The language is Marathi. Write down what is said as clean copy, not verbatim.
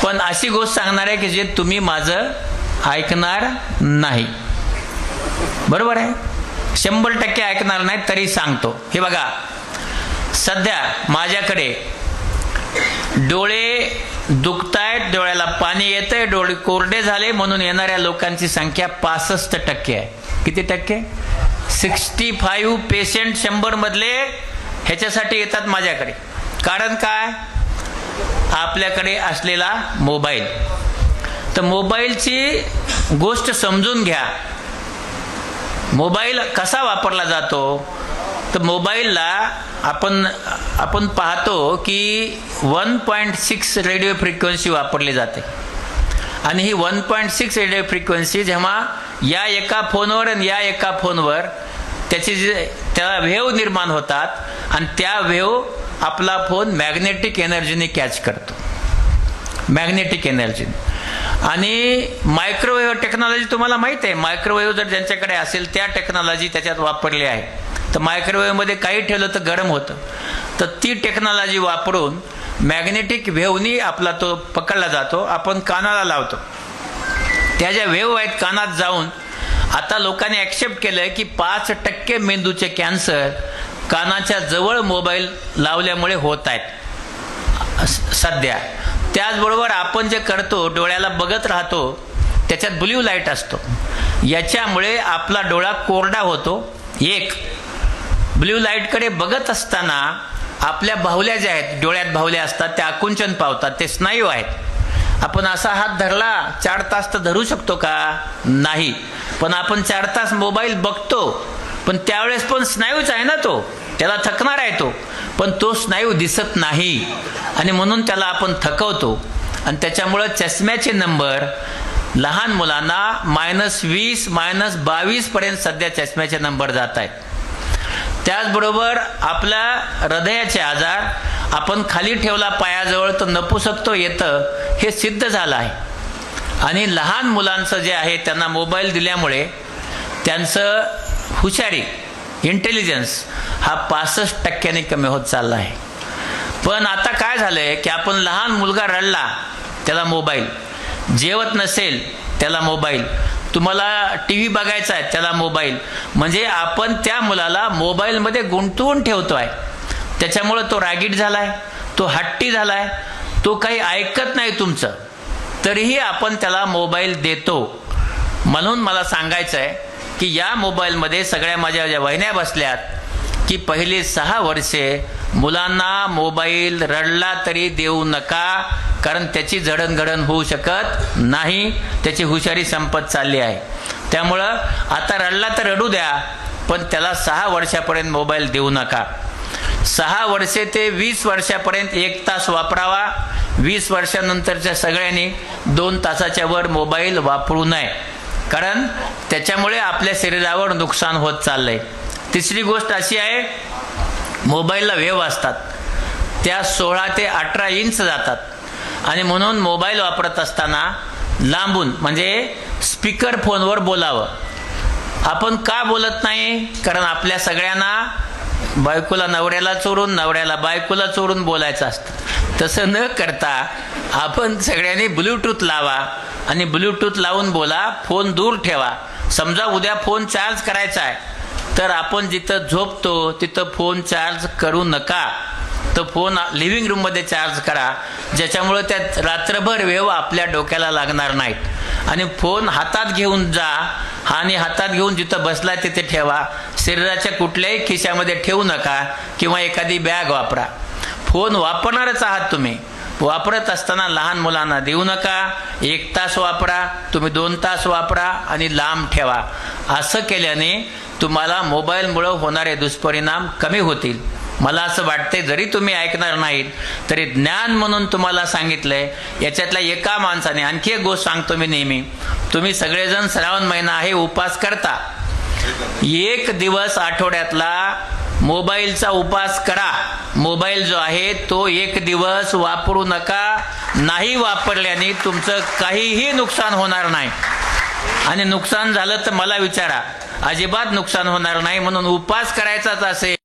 पण अशी गोष्ट सांगणार आहे की जे तुम्ही माझं ऐकणार नाही. बरोबर आहे, 100% ऐकणार नाही तरी सांगतो. हे बघा, सध्या माझ्याकडे डोळे दुखतायत, डोळ्याला पाणी येतंय, डोळे कोरडे झाले म्हणून येणाऱ्या लोकांची संख्या 65% आहे. किती टक्के? 65 पेशंट 100 मधले ह्याच्यासाठी येतात माझ्याकडे. कारण काय? आपल्याकडे असलेला मोबाईल. तर मोबाईलची गोष्ट समजून घ्या. मोबाईल कसा वापरला जातो? तर मोबाईलला आपण पाहतो की 1.6 रेडिओ फ्रिक्वेन्सी वापरली जाते. आणि ही 1.6 रेडिओ फ्रिक्वेन्सी जेव्हा या एका फोनवर आणि या एका फोनवर त्या वेव्ह निर्माण होतात आणि त्या वेव्ह आपला फोन मॅग्नेटिक एनर्जीने कॅच करतो. Magnetic energy. आणि मायक्रोवेव्ह टेक्नॉलॉजी तुम्हाला माहित आहे. मायक्रोवेव्ह जर ज्यांच्याकडे असेल त्या टेक्नॉलॉजी त्याच्यात वापरली आहे. तर मायक्रोवेव्ह मध्ये काही ठेवलं तर गरम होतं. तर ती टेक्नॉलॉजी वापरून मॅग्नेटिक वेव्हनी आपला तो पकडला जातो. आपण कानाला लावतो, त्या ज्या वेव्ह आहेत कानात जाऊन, आता लोकांनी ऍक्सेप्ट केलंय की 5% मेंदूचे कॅन्सर कानाच्या जवळ मोबाईल लावल्यामुळे होत आहेत सध्या. त्याचबरोबर आपण जे करतो, डोळ्याला बघत राहतो, त्याच्यात ब्ल्यू लाईट असतो. याच्यामुळे आपला डोळा कोरडा होतो. एक, ब्ल्यू लाईटकडे बघत असताना आपल्या बाहुल्या ज्या आहेत, डोळ्यात बाहुल्या असतात, त्या आकुंचन पावतात. ते स्नायू आहेत. आपण असा हात धरला 4 तास तर धरू शकतो का? नाही. पण आपण 4 तास मोबाईल बघतो, पण त्यावेळेस पण स्नायूच आहे ना, तो त्याला थकणार आहे तो, पण तो स्नायू दिसत नाही आणि म्हणून त्याला आपण थकवतो. आणि त्याच्यामुळं चष्म्याचे नंबर लहान मुलांना -20 -22 पर्यंत सध्या चष्म्याचे नंबर जात आहेत. त्याचबरोबर आपल्या हृदयाचे आजार, आपण खाली ठेवला पायाजवळ तर नपुसकतो येतं, हे सिद्ध झालं आहे. आणि लहान मुलांचं जे आहे त्यांना मोबाईल दिल्यामुळे त्यांचं हुशारी, इंटेलिजन्स हा 65% कमी होत चालला आहे. पण आता काय झालंय की आपण लहान मुलगा रडला त्याला मोबाईल, जेवत नसेल त्याला मोबाईल, तुम्हाला टीव्ही बघायचा आहे त्याला मोबाईल. म्हणजे आपण त्या मुलाला मोबाईलमध्ये गुंतवून ठेवतोय. त्याच्यामुळे तो रागीट झालाय, तो हट्टी झालाय, तो काही ऐकत नाही तुमचं, तरीही आपण त्याला मोबाईल देतो. म्हणून मला सांगायचं आहे की या मोबाईलमध्ये सगळ्या माझ्या ज्या वहिन्या बसल्यात की पहिली 6 वर्षे मुलांना मोबाईल रडला तरी देऊ नका, कारण त्याची जडणघडण होऊ शकत नाही, त्याची हुशारी संपत चालली आहे. त्यामुळं आता रडला तर रडू द्या, पण त्याला 6 वर्षापर्यंत मोबाईल देऊ नका. 6 वर्षे ते 20 वर्षापर्यंत 1 तास वापरावा. 20 वर्षानंतरच्या सगळ्यांनी 2 तासाच्या वर मोबाईल वापरू नये, कारण त्याच्यामुळे आपल्या शरीरावर नुकसान होत चाललंय. तिसरी गोष्ट अशी आहे, मोबाईलला वेव्ह असतात, त्या 16 ते 18 इंच जातात. आणि म्हणून मोबाईल वापरत असताना लांबून, म्हणजे स्पीकर फोनवर बोलावं. आपण का बोलत नाही? कारण आपल्या सगळ्यांना बायकोला नवऱ्याला चोरून, नवऱ्याला बायकोला चोरून बोलायचं असतं. तसं न करता आपण सगळ्यांनी ब्लूटूथ लावा आणि ब्लूटूथ लावून बोला. फोन दूर ठेवा. समजा उद्या फोन चार्ज करायचा आहे तर आपण जिथं झोपतो तिथं फोन चार्ज करू नका. तर फोन लिव्हिंग रूम मध्ये चार्ज करा, ज्याच्यामुळे त्यात रात्रभर वेव्ह आपल्या डोक्याला लागणार नाहीत. आणि फोन हातात घेऊन जा आणि हातात घेऊन जिथं बसला तिथे ठेवा. शरीराच्या कुठल्याही खिशामध्ये ठेवू नका किंवा एखादी बॅग वापरा. फोन वापरणारच आहात तुम्ही, वापरत असताना लहान मुलांना देऊ नका. 1 तास वापरा, तुम्ही 2 तास वापरा आणि लांब ठेवा. असं केल्याने तुम्हाला मोबाईलमुळे होणारे दुष्परिणाम कमी होतील. मला असं वाटतंय, जरी तुम्ही ऐकणार नाहीत तरी ज्ञान म्हणून तुम्हाला सांगितलंय. याच्यातल्या एका माणसाने, आणखी एक गोष्ट सांगतो मी नेहमी, तुम्ही सगळेजण श्रावण महिना आहे उपास करता. 1 दिवस आठवड्यातला मोबाईलचा उपास करा. मोबाईल जो आहे तो 1 दिवस वापरू नका. नाही वापरल्याने तुमचं काहीही नुकसान होणार नाही. आणि नुकसान झालं तर मला विचारा, अजिबात नुकसान होणार नाही. म्हणून उपास करायचाच असेल